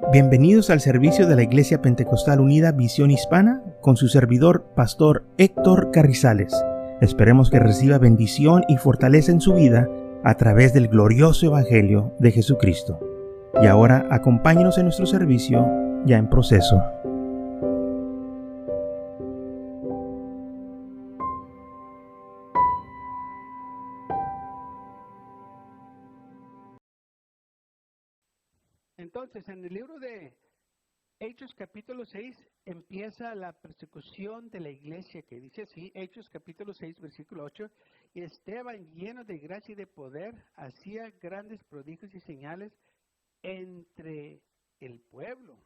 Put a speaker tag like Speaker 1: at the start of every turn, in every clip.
Speaker 1: Bienvenidos al servicio de la Iglesia Pentecostal Unida Visión Hispana con su servidor, Pastor Héctor Carrizales. Esperemos que reciba bendición y fortaleza en su vida a través del glorioso Evangelio de Jesucristo. Y ahora acompáñenos en nuestro servicio ya en proceso.
Speaker 2: Entonces, en el libro de Hechos capítulo 6 empieza la persecución de la iglesia, que dice así, Hechos capítulo 6 versículo 8, y Esteban, lleno de gracia y de poder, hacía grandes prodigios y señales entre el pueblo.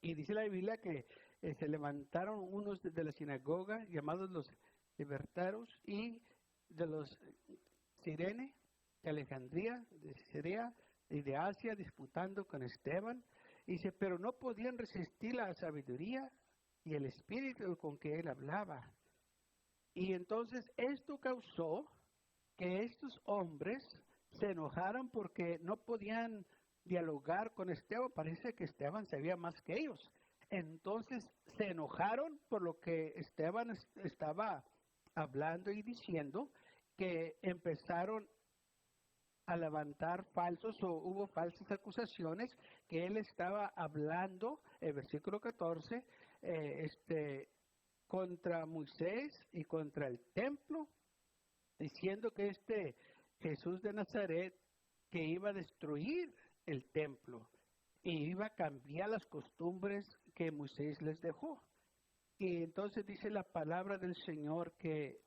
Speaker 2: Y dice la Biblia que se levantaron unos de la sinagoga, llamados los libertaros, y de los Sirene, de Alejandría, de Siria y de Asia, disputando con Esteban. Dice, pero no podían resistir la sabiduría y el espíritu con que él hablaba. Y entonces esto causó que estos hombres se enojaran porque no podían dialogar con Esteban. Parece que Esteban sabía más que ellos. Entonces se enojaron por lo que Esteban estaba hablando y diciendo, que empezaron a levantar falsos, o hubo falsas acusaciones, que él estaba hablando, el versículo 14, contra Moisés y contra el templo, diciendo que Jesús de Nazaret, que iba a destruir el templo y iba a cambiar las costumbres que Moisés les dejó. Y entonces dice la palabra del Señor que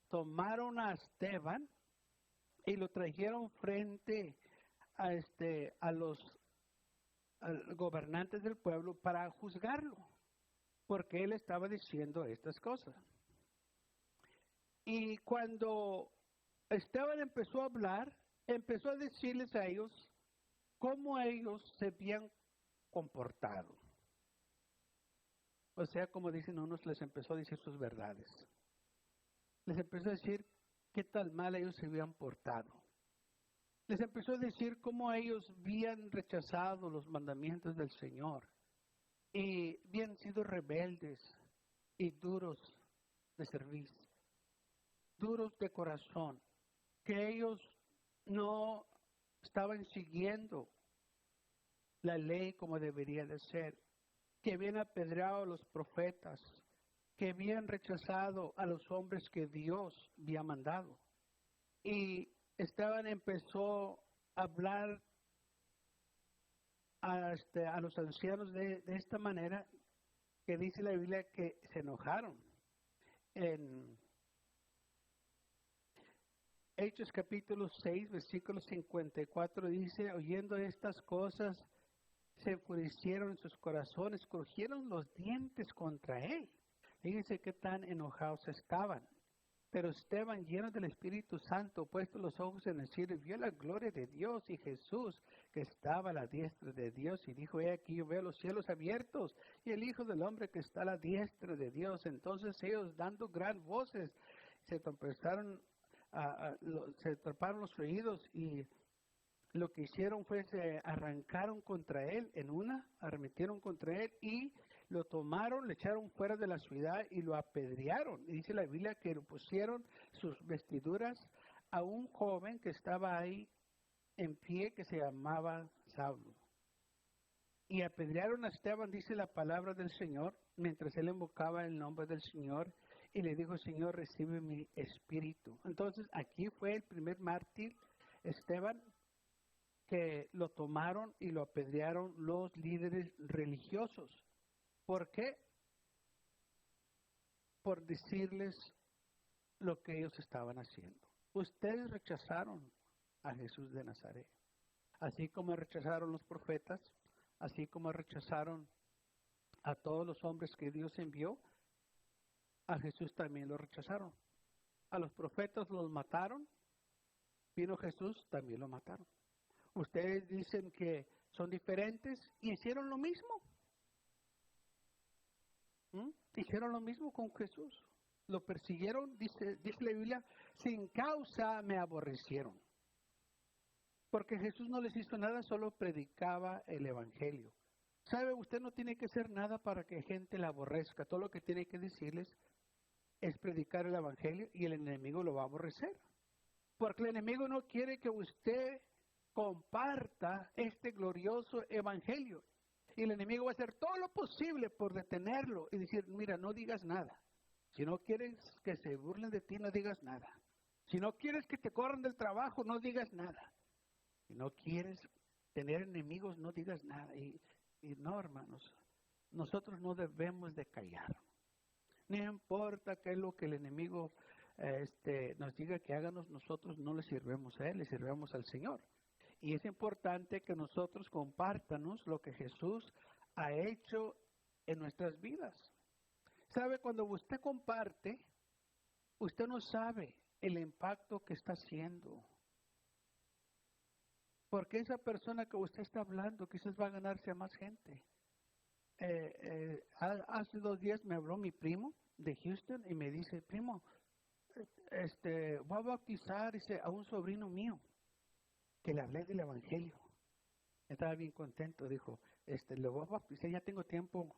Speaker 2: tomaron a Esteban y lo trajeron frente a los gobernantes del pueblo para juzgarlo, porque él estaba diciendo estas cosas. Y cuando Esteban empezó a hablar, empezó a decirles a ellos cómo ellos se habían comportado. O sea, como dicen unos, les empezó a decir sus verdades. Les empezó a decir qué tal mal ellos se habían portado. Les empezó a decir cómo ellos habían rechazado los mandamientos del Señor y habían sido rebeldes y duros de servicio, duros de corazón, que ellos no estaban siguiendo la ley como debería de ser, que habían apedreado a los profetas, que habían rechazado a los hombres que Dios había mandado. Y Esteban empezó a hablar a los ancianos de esta manera, que dice la Biblia que se enojaron. En Hechos capítulo 6, versículo 54 dice, oyendo estas cosas, se enfurecieron en sus corazones, crujieron los dientes contra él. Fíjense qué tan enojados estaban. Pero Esteban, lleno del Espíritu Santo, puesto los ojos en el cielo, vio la gloria de Dios y Jesús, que estaba a la diestra de Dios, y dijo, he aquí, yo veo los cielos abiertos, y el Hijo del Hombre que está a la diestra de Dios. Entonces ellos, dando gran voces, se taparon los oídos, y lo que hicieron fue, se arrancaron contra él arremetieron contra él, y lo tomaron, le echaron fuera de la ciudad y lo apedrearon. Y dice la Biblia que lo pusieron sus vestiduras a un joven que estaba ahí en pie, que se llamaba Saulo. Y apedrearon a Esteban, dice la palabra del Señor, mientras él invocaba el nombre del Señor, y le dijo, Señor, recibe mi espíritu. Entonces aquí fue el primer mártir, Esteban, que lo tomaron y lo apedrearon los líderes religiosos. ¿Por qué? Por decirles lo que ellos estaban haciendo. Ustedes rechazaron a Jesús de Nazaret, así como rechazaron los profetas, así como rechazaron a todos los hombres que Dios envió, a Jesús también lo rechazaron. A los profetas los mataron, vino Jesús, también lo mataron. Ustedes dicen que son diferentes y hicieron lo mismo. Hicieron lo mismo con Jesús. Lo persiguieron, dice la Biblia, sin causa me aborrecieron. Porque Jesús no les hizo nada, solo predicaba el evangelio. ¿Sabe? Usted no tiene que hacer nada para que gente la aborrezca. Todo lo que tiene que decirles es predicar el evangelio y el enemigo lo va a aborrecer. Porque el enemigo no quiere que usted comparta este glorioso evangelio. Y el enemigo va a hacer todo lo posible por detenerlo y decir, mira, no digas nada. Si no quieres que se burlen de ti, no digas nada. Si no quieres que te corran del trabajo, no digas nada. Si no quieres tener enemigos, no digas nada. Y no, hermanos, nosotros no debemos de callar. No importa qué es lo que el enemigo nos diga que háganos, nosotros no le sirvemos a él, le sirvemos al Señor. Y es importante que nosotros compartamos lo que Jesús ha hecho en nuestras vidas. ¿Sabe? Cuando usted comparte, usted no sabe el impacto que está haciendo. Porque esa persona que usted está hablando quizás va a ganarse a más gente. Hace 2 días me habló mi primo de Houston y me dice, primo, voy a bautizar a un sobrino mío que le hablé del evangelio. Estaba bien contento, dijo, le voy a bautizar, ya tengo tiempo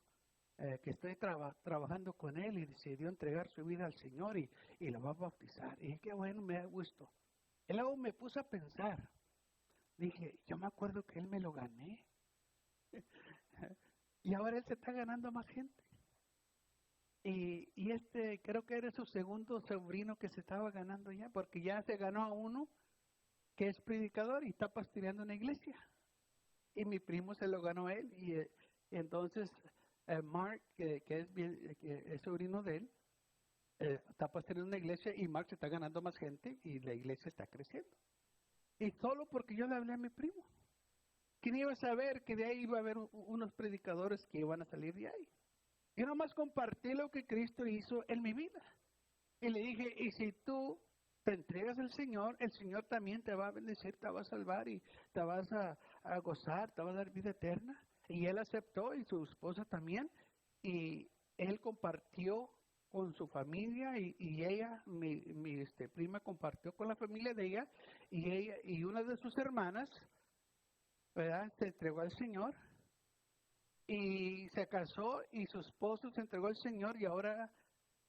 Speaker 2: que estoy trabajando con él y decidió entregar su vida al Señor y lo va a bautizar. Y qué bueno, me da gusto. Y luego me puse a pensar, dije, yo me acuerdo que él me lo gané. Y ahora él se está ganando a más gente. Y creo que era su segundo sobrino que se estaba ganando ya, porque ya se ganó a uno que es predicador y está pastoreando una iglesia. Y mi primo se lo ganó a él. Y entonces Mark, que es sobrino de él, está pastoreando una iglesia y Mark se está ganando más gente y la iglesia está creciendo. Y solo porque yo le hablé a mi primo. ¿Quién iba a saber que de ahí iba a haber unos predicadores que iban a salir de ahí? Yo nomás compartí lo que Cristo hizo en mi vida. Y le dije, y si tú te entregas al Señor, el Señor también te va a bendecir, te va a salvar y te vas a gozar, te va a dar vida eterna. Y él aceptó y su esposa también. Y él compartió con su familia y ella, mi prima compartió con la familia de ella y una de sus hermanas, ¿verdad? Se entregó al Señor y se casó y su esposo se entregó al Señor y ahora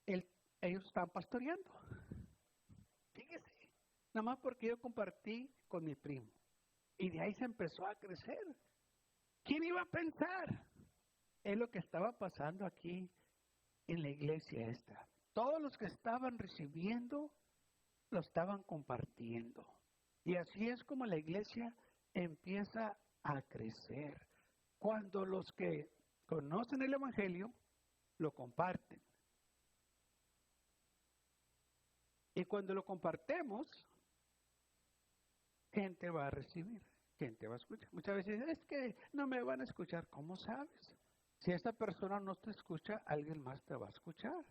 Speaker 2: ellos están pastoreando. Fíjese, nada más porque yo compartí con mi primo y de ahí se empezó a crecer. ¿Quién iba a pensar? Es lo que estaba pasando aquí en la iglesia esta. Todos los que estaban recibiendo lo estaban compartiendo. Y así es como la iglesia empieza a crecer. Cuando los que conocen el evangelio lo comparten. Y cuando lo compartemos, gente va a recibir, gente va a escuchar. Muchas veces es que no me van a escuchar. ¿Cómo sabes? Si esta persona no te escucha, alguien más te va a escuchar.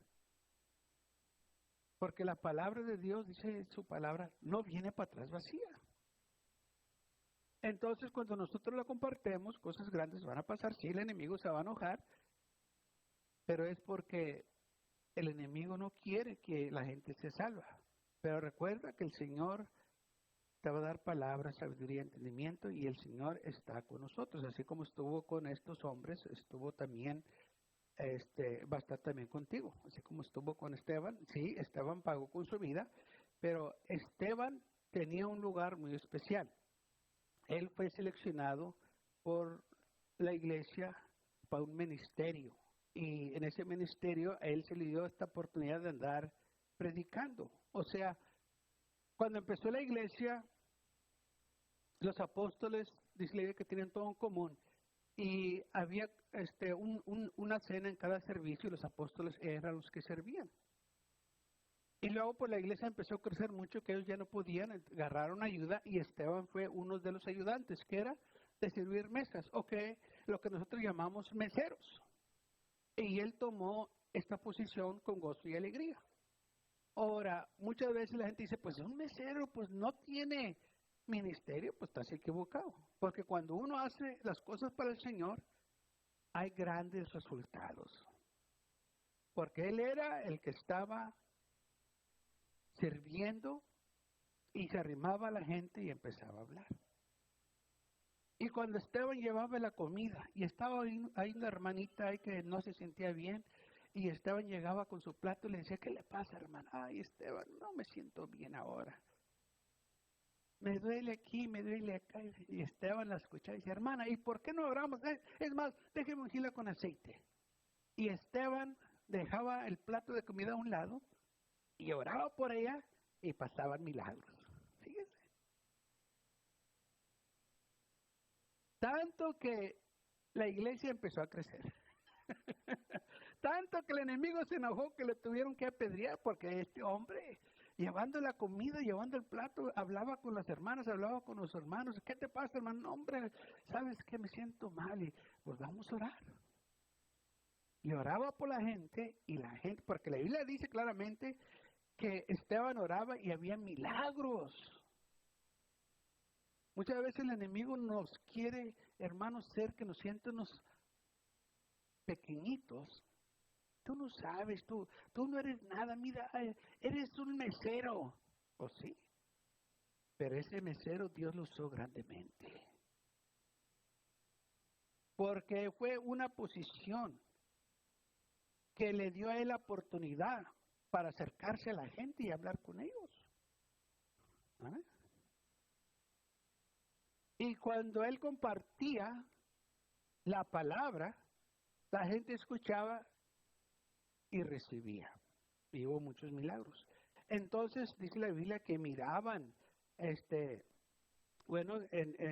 Speaker 2: Porque la palabra de Dios, dice su palabra, no viene para atrás vacía. Entonces, cuando nosotros la compartemos, cosas grandes van a pasar. Sí, el enemigo se va a enojar, pero es porque el enemigo no quiere que la gente se salva. Pero recuerda que el Señor te va a dar palabras, sabiduría, entendimiento, y el Señor está con nosotros. Así como estuvo con estos hombres, estuvo también, va a estar también contigo. Así como estuvo con Esteban. Sí, Esteban pagó con su vida, pero Esteban tenía un lugar muy especial. Él fue seleccionado por la iglesia para un ministerio. Y en ese ministerio a él se le dio esta oportunidad de andar predicando. O sea, cuando empezó la iglesia, los apóstoles, dice la Biblia, que tenían todo en común. Y había una cena en cada servicio y los apóstoles eran los que servían. Y luego pues la iglesia empezó a crecer mucho, que ellos ya no podían, agarraron ayuda y Esteban fue uno de los ayudantes, que era de servir mesas, o que lo que nosotros llamamos meseros. Y él tomó esta posición con gozo y alegría. Ahora, muchas veces la gente dice, pues un mesero pues no tiene ministerio, pues estás equivocado. Porque cuando uno hace las cosas para el Señor, hay grandes resultados. Porque él era el que estaba sirviendo y se arrimaba a la gente y empezaba a hablar. Y cuando Esteban llevaba la comida, y estaba ahí una hermanita ahí que no se sentía bien, y Esteban llegaba con su plato y le decía, ¿qué le pasa, hermana? Ay, Esteban, no me siento bien ahora. Me duele aquí, me duele acá. Y Esteban la escuchaba y dice, hermana, ¿y por qué no oramos? Es más, déjeme ungirla con aceite. Y Esteban dejaba el plato de comida a un lado y oraba por ella y pasaban milagros. Fíjense. Tanto que la iglesia empezó a crecer. Tanto que el enemigo se enojó que le tuvieron que apedrear porque este hombre, llevando la comida, llevando el plato, hablaba con las hermanas, hablaba con los hermanos. ¿Qué te pasa, hermano? No, hombre, ¿sabes qué? Me siento mal. Y pues vamos a orar. Y oraba por la gente, porque la Biblia dice claramente que Esteban oraba y había milagros. Muchas veces el enemigo nos quiere, hermanos, que nos sientamos pequeñitos. Tú no sabes, tú no eres nada, mira, eres un mesero. ¿O sí? Pero ese mesero Dios lo usó grandemente. Porque fue una posición que le dio a él la oportunidad para acercarse a la gente y hablar con ellos. ¿Ah? Y cuando él compartía la palabra, la gente escuchaba y recibía. Y hubo muchos milagros. Entonces dice la Biblia que miraban, en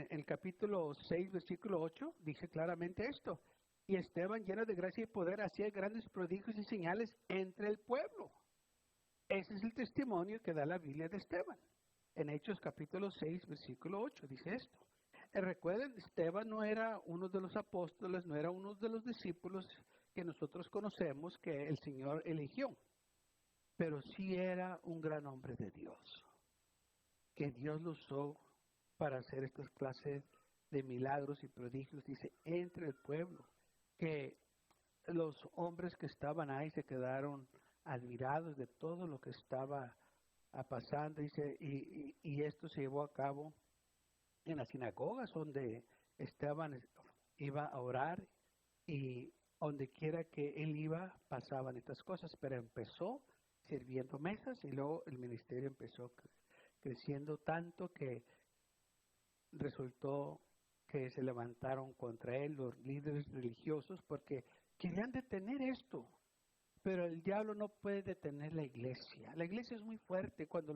Speaker 2: el capítulo 6, versículo 8, dice claramente esto. Y Esteban, lleno de gracia y poder, hacía grandes prodigios y señales entre el pueblo. Ese es el testimonio que da la Biblia de Esteban. En Hechos capítulo 6, versículo 8, dice esto. Recuerden, Esteban no era uno de los apóstoles, no era uno de los discípulos que nosotros conocemos que el Señor eligió. Pero sí era un gran hombre de Dios, que Dios lo usó para hacer estas clases de milagros y prodigios, dice, entre el pueblo, que los hombres que estaban ahí se quedaron admirados de todo lo que estaba pasando, dice, y esto se llevó a cabo en las sinagogas donde Esteban iba a orar y donde quiera que él iba pasaban estas cosas, pero empezó sirviendo mesas y luego el ministerio empezó creciendo tanto que resultó que se levantaron contra él los líderes religiosos porque querían detener esto. Pero el diablo no puede detener la iglesia. La iglesia es muy fuerte. Cuando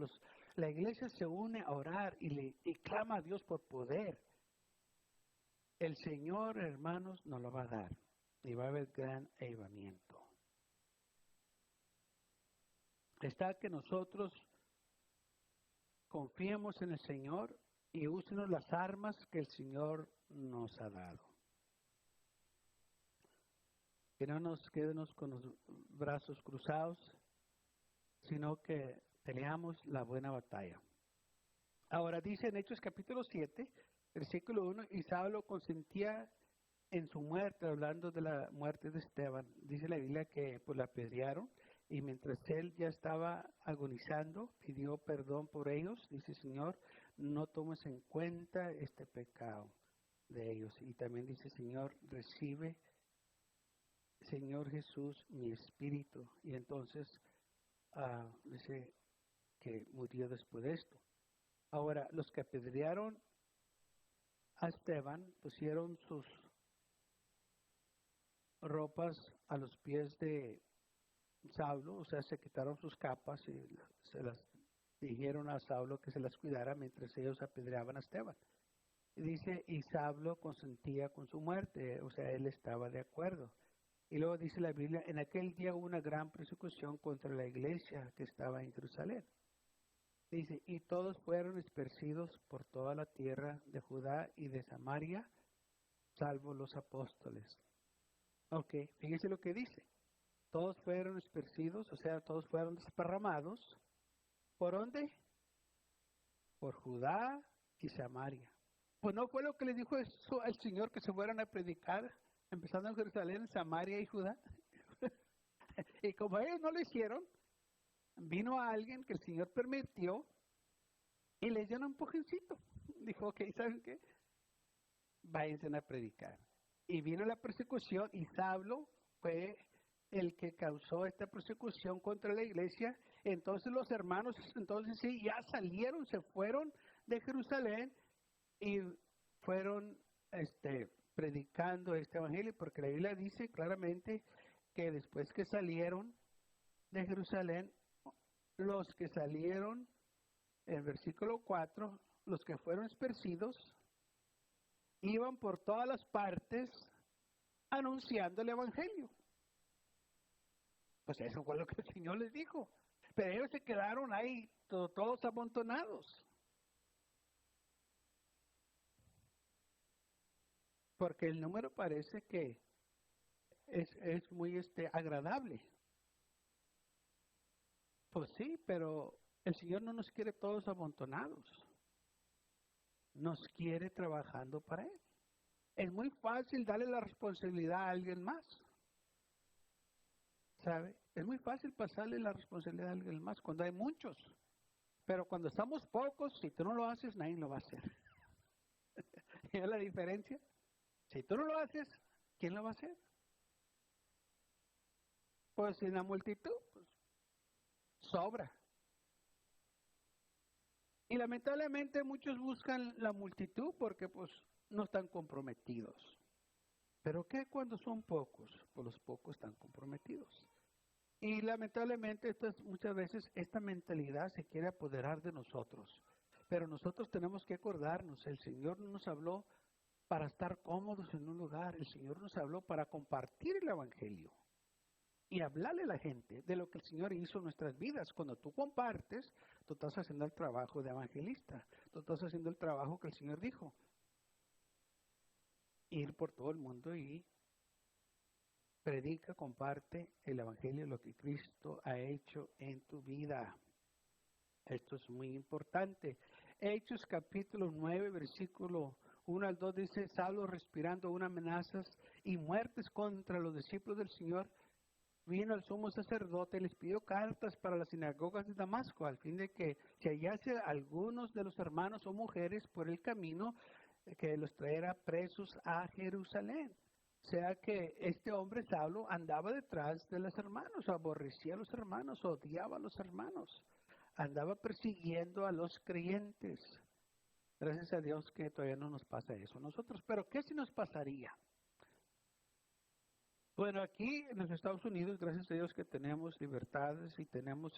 Speaker 2: la iglesia se une a orar y clama a Dios por poder, el Señor, hermanos, nos lo va a dar. Y va a haber gran avivamiento. Está que nosotros confiemos en el Señor y úsenos las armas que el Señor nos ha dado. Que no nos quedemos con los brazos cruzados, sino que peleamos la buena batalla. Ahora dice en Hechos capítulo 7, versículo 1, y Saulo consentía en su muerte, hablando de la muerte de Esteban. Dice la Biblia que pues la apedrearon y mientras él ya estaba agonizando, pidió perdón por ellos. Dice, Señor, no tomes en cuenta este pecado de ellos. Y también dice, Señor, recibe, Señor Jesús, mi espíritu. Y entonces dice que murió después de esto. Ahora, los que apedrearon a Esteban pusieron sus ropas a los pies de Saulo, o sea, se quitaron sus capas y se las dijeron a Saulo que se las cuidara mientras ellos apedreaban a Esteban. Y dice, y Saulo consentía con su muerte, o sea, él estaba de acuerdo. Y luego dice la Biblia, en aquel día hubo una gran persecución contra la iglesia que estaba en Jerusalén. Dice, y todos fueron esparcidos por toda la tierra de Judá y de Samaria, salvo los apóstoles. Ok, fíjese lo que dice. Todos fueron esparcidos, o sea, todos fueron desparramados. ¿Por dónde? Por Judá y Samaria. Pues no fue lo que le dijo eso al Señor, que se fueran a predicar, empezando en Jerusalén, Samaria y Judá. Y como ellos no lo hicieron, vino a alguien que el Señor permitió y les dio un empujoncito. Dijo, ok, ¿saben qué? váyanse a predicar. Y vino la persecución y Saulo fue el que causó esta persecución contra la iglesia. Entonces los hermanos, entonces sí, ya salieron, se fueron de Jerusalén y fueron predicando este evangelio, porque la Biblia dice claramente que después que salieron de Jerusalén, los que salieron, en versículo 4, los que fueron esparcidos, iban por todas las partes anunciando el evangelio. Pues eso fue lo que el Señor les dijo. Pero ellos se quedaron ahí, todos amontonados. Porque el número parece que es muy agradable. Pues sí, pero el Señor no nos quiere todos amontonados. Nos quiere trabajando para Él. Es muy fácil darle la responsabilidad a alguien más. ¿Sabe? Es muy fácil pasarle la responsabilidad a alguien más cuando hay muchos. Pero cuando estamos pocos, si tú no lo haces, nadie lo va a hacer. ¿Es la diferencia? Si tú no lo haces, ¿quién lo va a hacer? Pues en la multitud, pues, sobra. Y lamentablemente muchos buscan la multitud porque pues no están comprometidos. ¿Pero qué cuando son pocos? Pues los pocos están comprometidos. Y lamentablemente muchas veces esta mentalidad se quiere apoderar de nosotros. Pero nosotros tenemos que acordarnos, el Señor no nos habló para estar cómodos en un lugar, el Señor nos habló para compartir el evangelio y hablarle a la gente de lo que el Señor hizo en nuestras vidas. Cuando tú compartes, tú estás haciendo el trabajo de evangelista, tú estás haciendo el trabajo que el Señor dijo. Ir por todo el mundo y predica, comparte el evangelio, lo que Cristo ha hecho en tu vida. Esto es muy importante. Hechos capítulo 9, versículo 1 al 2 dice, Saulo respirando unas amenazas y muertes contra los discípulos del Señor, vino al sumo sacerdote y les pidió cartas para las sinagogas de Damasco, al fin de que se hallase algunos de los hermanos o mujeres por el camino que los traerá presos a Jerusalén. O sea que este hombre Saulo andaba detrás de los hermanos, aborrecía a los hermanos, odiaba a los hermanos, andaba persiguiendo a los creyentes. Gracias a Dios que todavía no nos pasa eso a nosotros. Pero ¿qué si nos pasaría? Bueno, aquí en los Estados Unidos, gracias a Dios que tenemos libertades y tenemos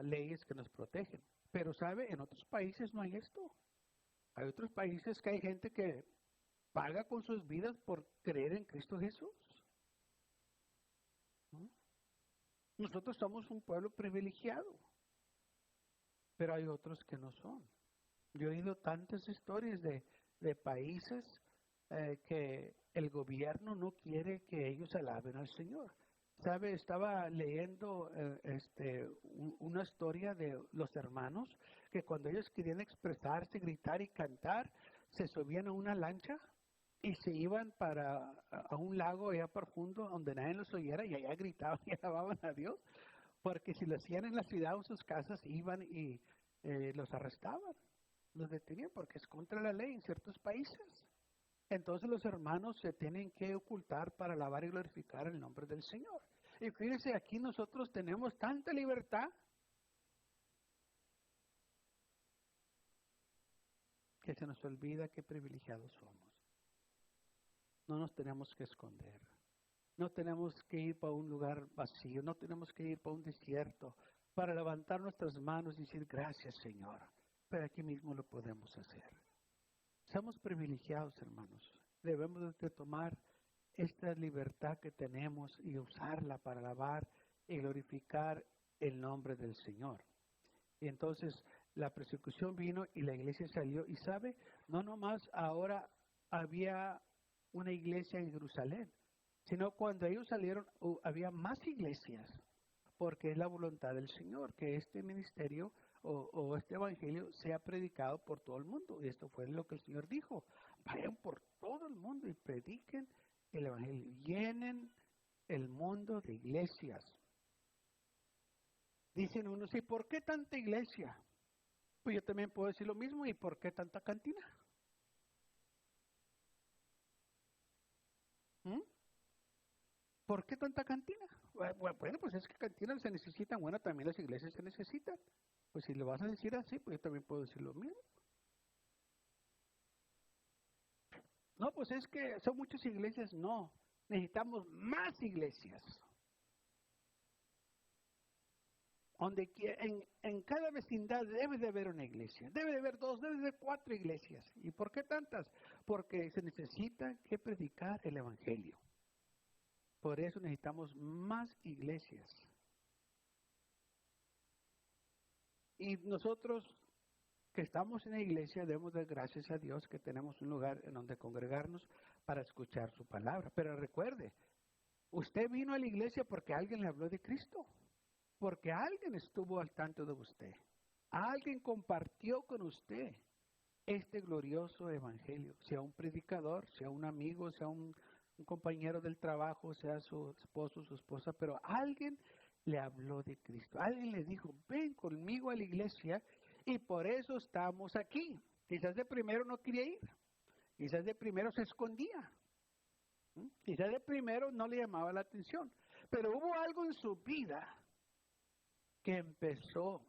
Speaker 2: leyes que nos protegen. Pero, ¿sabe? En otros países no hay esto. Hay otros países que hay gente que paga con sus vidas por creer en Cristo Jesús. ¿No? Nosotros somos un pueblo privilegiado, pero hay otros que no son. Yo he oído tantas historias de países que el gobierno no quiere que ellos alaben al Señor. ¿Sabe? Estaba leyendo una historia de los hermanos que cuando ellos querían expresarse, gritar y cantar, se subían a una lancha y se iban a un lago allá profundo donde nadie los oyera y allá gritaban y alababan a Dios, porque si lo hacían en la ciudad o en sus casas iban y los arrestaban, los detenían porque es contra la ley en ciertos países. Entonces los hermanos se tienen que ocultar para alabar y glorificar el nombre del Señor. Y fíjense, aquí nosotros tenemos tanta libertad que se nos olvida qué privilegiados somos. No nos tenemos que esconder. No tenemos que ir para un lugar vacío. No tenemos que ir para un desierto para levantar nuestras manos y decir gracias, Señor. Pero aquí mismo lo podemos hacer. Somos privilegiados, hermanos. Debemos de tomar esta libertad que tenemos y usarla para alabar y glorificar el nombre del Señor. Y entonces la persecución vino y la iglesia salió. Y sabe, no nomás ahora había una iglesia en Jerusalén, sino cuando ellos salieron había más iglesias, porque es la voluntad del Señor que este ministerio o este evangelio sea predicado por todo el mundo. Y esto fue lo que el Señor dijo: vayan por todo el mundo y prediquen el evangelio, llenen el mundo de iglesias. Dicen unos, ¿y por qué tanta iglesia? Pues yo también puedo decir lo mismo, ¿y por qué tanta cantina? ¿Mm? ¿Por qué tanta cantina? Bueno, pues es que cantinas se necesitan, bueno, también las iglesias se necesitan. Pues si lo vas a decir así, pues yo también puedo decir lo mismo. No, pues es que son muchas iglesias, no. Necesitamos más iglesias. En cada vecindad debe de haber una iglesia, debe de haber 2, debe de haber 4 iglesias. ¿Y por qué tantas? Porque se necesita que predicar el evangelio. Por eso necesitamos más iglesias. Y nosotros que estamos en la iglesia debemos dar gracias a Dios que tenemos un lugar en donde congregarnos para escuchar su palabra. Pero recuerde, usted vino a la iglesia porque alguien le habló de Cristo, porque alguien estuvo al tanto de usted, alguien compartió con usted este glorioso evangelio, sea un predicador, sea un amigo, sea un compañero del trabajo, sea su esposo, su esposa, pero alguien le habló de Cristo. Alguien le dijo, ven conmigo a la iglesia y por eso estamos aquí. Quizás de primero no quería ir, quizás de primero se escondía, quizás de primero no le llamaba la atención, pero hubo algo en su vida que empezó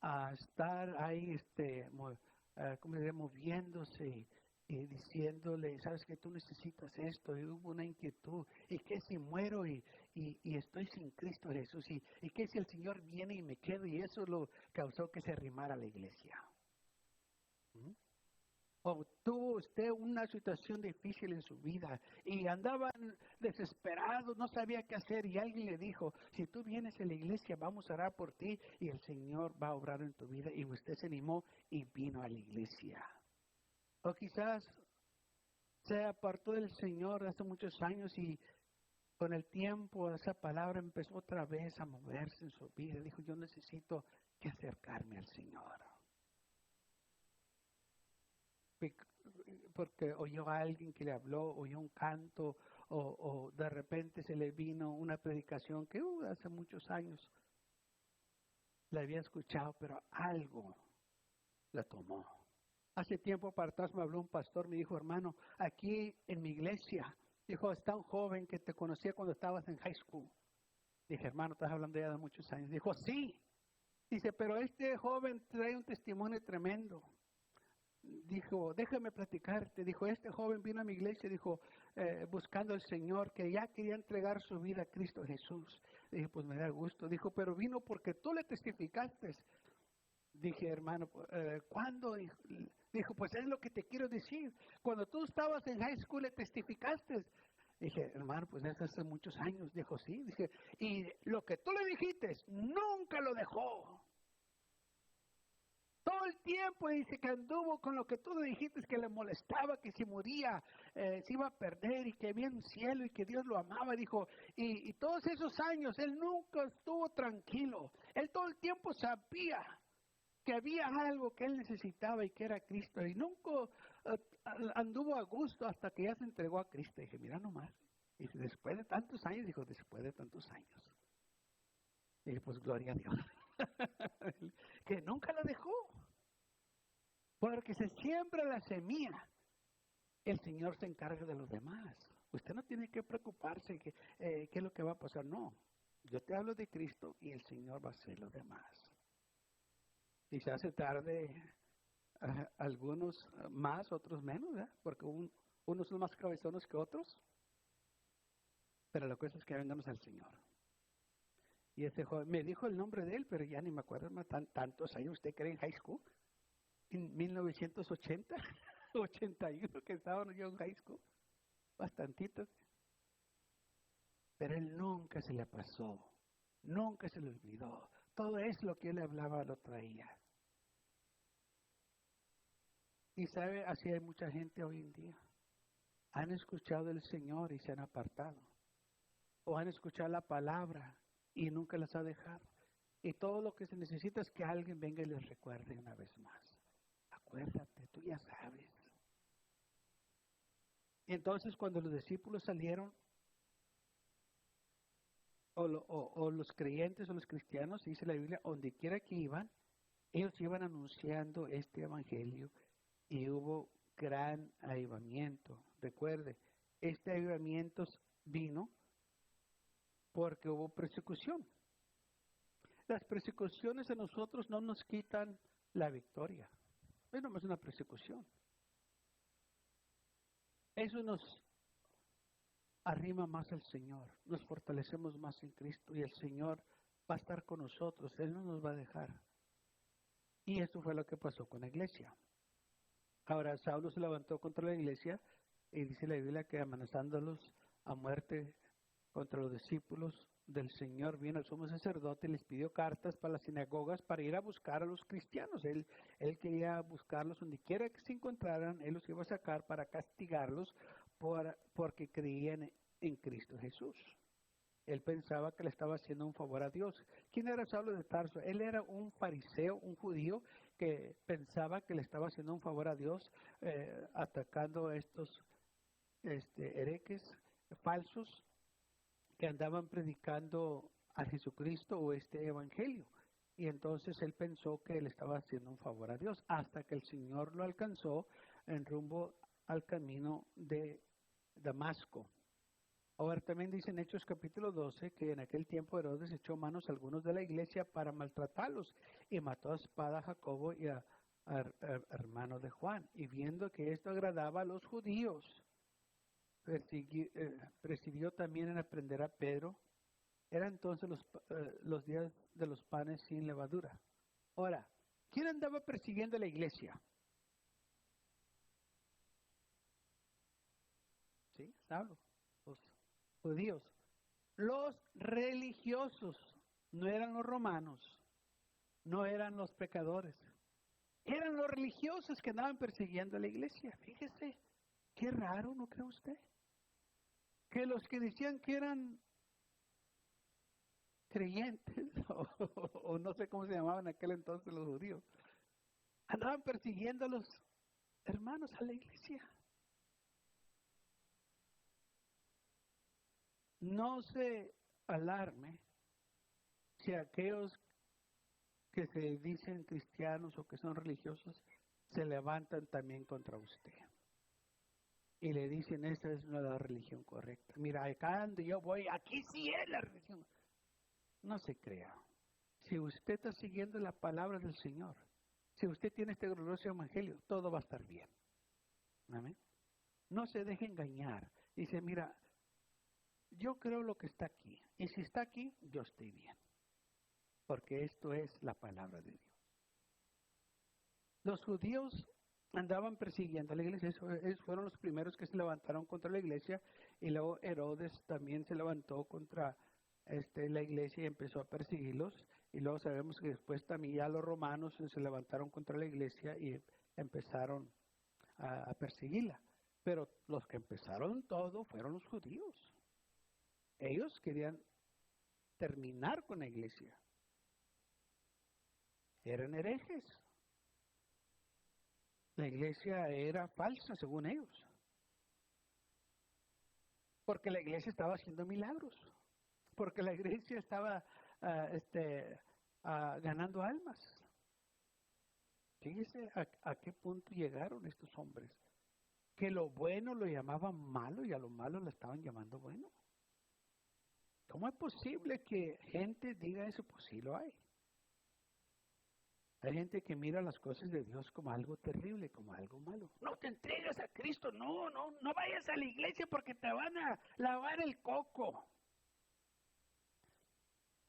Speaker 2: a estar ahí, moviéndose y diciéndole, sabes que tú necesitas esto, y hubo una inquietud, y que si muero y estoy sin Cristo Jesús, y que si el Señor viene y me quedo, y eso lo causó que se arrimara a la iglesia. O tuvo usted una situación difícil en su vida y andaban desesperados, no sabía qué hacer y alguien le dijo, si tú vienes a la iglesia vamos a orar por ti y el Señor va a obrar en tu vida, y usted se animó y vino a la iglesia. O quizás se apartó del Señor hace muchos años y con el tiempo esa palabra empezó otra vez a moverse en su vida. Dijo, yo necesito que acercarme al Señor. Porque oyó a alguien que le habló, oyó un canto, o de repente se le vino una predicación que hace muchos años la había escuchado, pero algo la tomó. Hace tiempo para atrás me habló un pastor, me dijo, hermano, aquí en mi iglesia, dijo, está un joven que te conocía cuando estabas en high school. Dije, hermano, estás hablando ya de muchos años. Dijo, sí. Dice, pero este joven trae un testimonio tremendo. Dijo, déjame platicarte. Dijo, este joven vino a mi iglesia, dijo, buscando al Señor, que ya quería entregar su vida a Cristo Jesús. Dije, pues me da gusto. Dijo, pero vino porque tú le testificaste. Dije, hermano, ¿cuándo? Dijo, pues es lo que te quiero decir. Cuando tú estabas en high school le testificaste. Dije, hermano, pues eso hace muchos años. Dijo, sí. Dije, y lo que tú le dijiste, nunca lo dejó. Todo el tiempo dice que anduvo con lo que tú le dijiste, que le molestaba, que si moría se iba a perder y que había un cielo y que Dios lo amaba. Dijo, y todos esos años él nunca estuvo tranquilo. Él todo el tiempo sabía que había algo que él necesitaba y que era Cristo. Y nunca anduvo a gusto hasta que ya se entregó a Cristo. Dije, mira nomás. Y después de tantos años, dijo, después de tantos años. Y dije, pues gloria a Dios. Que nunca la dejó. Porque se siembra la semilla, el Señor se encarga de los demás. Usted no tiene que preocuparse qué es lo que va a pasar. No, yo te hablo de Cristo y el Señor va a hacer lo demás. Quizás se tarde algunos más, otros menos, ¿verdad? Porque unos son más cabezones que otros. Pero la cosa es que vengamos al Señor. Y ese joven, me dijo el nombre de él, pero ya ni me acuerdo más tantos años. ¿Usted cree en high school? En 1980, 81 que estaba yo en high school. Bastantito. Pero él nunca se le pasó. Nunca se le olvidó. Todo es lo que él hablaba, lo traía. Y sabe, así hay mucha gente hoy en día. Han escuchado del Señor y se han apartado. O han escuchado la palabra y nunca las ha dejado. Y todo lo que se necesita es que alguien venga y les recuerde una vez más. Acuérdate, tú ya sabes. Y entonces cuando los discípulos salieron, o los creyentes o los cristianos, dice la Biblia, donde quiera que iban, ellos iban anunciando este evangelio y hubo gran avivamiento. Recuerde, este avivamiento vino porque hubo persecución. Las persecuciones a nosotros no nos quitan la victoria. Eso no es una persecución. Eso nos arrima más al Señor. Nos fortalecemos más en Cristo y el Señor va a estar con nosotros. Él no nos va a dejar. Y esto fue lo que pasó con la iglesia. Ahora Saulo se levantó contra la iglesia y dice la Biblia que amenazándolos a muerte contra los discípulos del Señor, vino el sumo sacerdote y les pidió cartas para las sinagogas para ir a buscar a los cristianos. Él quería buscarlos donde quiera que se encontraran, él los iba a sacar para castigarlos porque creían en Cristo Jesús. Él pensaba que le estaba haciendo un favor a Dios. ¿Quién era Saulo de Tarso? Él era un fariseo, un judío que pensaba que le estaba haciendo un favor a Dios, atacando a estos herejes falsos que andaban predicando a Jesucristo o este evangelio. Y entonces él pensó que le estaba haciendo un favor a Dios, hasta que el Señor lo alcanzó en rumbo al camino de Damasco. Ahora también dice en Hechos capítulo 12 que en aquel tiempo Herodes echó manos a algunos de la iglesia para maltratarlos y mató a espada a Jacobo y a hermano de Juan. Y viendo que esto agradaba a los judíos, presidió también en aprender a Pedro. Eran entonces los días de los panes sin levadura. Ahora, ¿quién andaba persiguiendo a la iglesia? Sí, Saulo. Los judíos. Los religiosos. No eran los romanos. No eran los pecadores. Eran los religiosos que andaban persiguiendo a la iglesia. Fíjese, qué raro, ¿no cree usted? Que los que decían que eran creyentes, o no sé cómo se llamaban en aquel entonces los judíos, andaban persiguiendo a los hermanos, a la iglesia. No se alarme si aquellos que se dicen cristianos o que son religiosos se levantan también contra usted. Y le dicen, esa es no la religión correcta. Mira, acá donde yo voy, aquí sí es la religión. No se crea. Si usted está siguiendo la palabra del Señor, si usted tiene este glorioso evangelio, todo va a estar bien. Amén. No se deje engañar. Dice, mira, yo creo lo que está aquí. Y si está aquí, yo estoy bien. Porque esto es la palabra de Dios. Los judíos andaban persiguiendo a la iglesia. Ellos fueron los primeros que se levantaron contra la iglesia. Y luego Herodes también se levantó contra la iglesia y empezó a perseguirlos. Y luego sabemos que después también ya los romanos se levantaron contra la iglesia y empezaron a perseguirla. Pero los que empezaron todo fueron los judíos. Ellos querían terminar con la iglesia. Eran herejes. La iglesia era falsa según ellos. Porque la iglesia estaba haciendo milagros. Porque la iglesia estaba ganando almas. Fíjese a qué punto llegaron estos hombres. Que lo bueno lo llamaban malo y a lo malo lo estaban llamando bueno. ¿Cómo es posible que gente diga eso? Pues sí lo hay. Hay gente que mira las cosas de Dios como algo terrible, como algo malo. No te entregues a Cristo, no vayas a la iglesia porque te van a lavar el coco.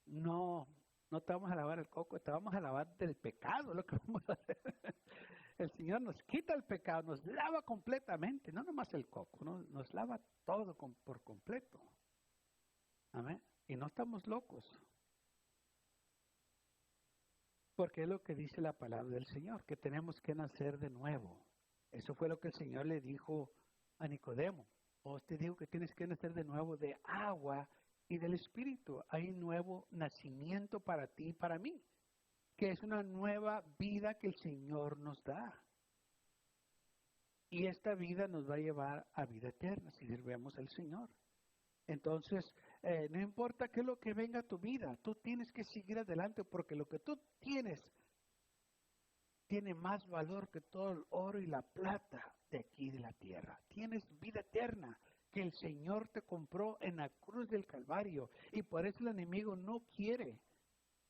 Speaker 2: No te vamos a lavar el coco, te vamos a lavar del pecado, lo que vamos a hacer. El Señor nos quita el pecado, nos lava completamente, no nomás el coco, nos lava todo por completo. Amén. Y no estamos locos. Porque es lo que dice la palabra del Señor, que tenemos que nacer de nuevo. Eso fue lo que el Señor le dijo a Nicodemo. Te digo que tienes que nacer de nuevo de agua y del Espíritu. Hay un nuevo nacimiento para ti y para mí, que es una nueva vida que el Señor nos da. Y esta vida nos va a llevar a vida eterna si sirvemos al Señor. Entonces, no importa qué es lo que venga a tu vida, tú tienes que seguir adelante porque lo que tú tienes tiene más valor que todo el oro y la plata de aquí de la tierra. Tienes vida eterna que el Señor te compró en la cruz del Calvario. Y por eso el enemigo no quiere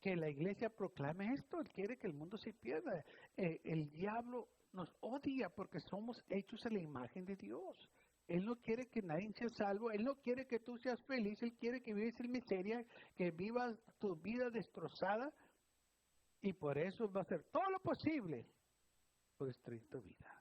Speaker 2: que la iglesia proclame esto. Él quiere que el mundo se pierda. El diablo nos odia porque somos hechos a la imagen de Dios. Él no quiere que nadie sea salvo. Él no quiere que tú seas feliz. Él quiere que vivas en miseria, que vivas tu vida destrozada. Y por eso va a hacer todo lo posible por destruir tu vida.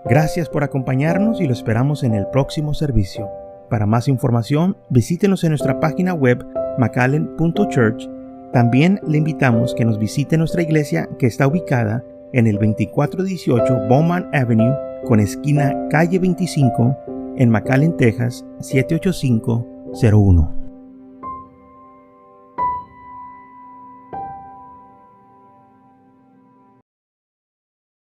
Speaker 1: Gracias por acompañarnos y lo esperamos en el próximo servicio. Para más información, visítenos en nuestra página web mcallen.church. También le invitamos que nos visite nuestra iglesia que está ubicada en el 2418 Bowman Avenue con esquina calle 25 en McAllen, Texas 78501.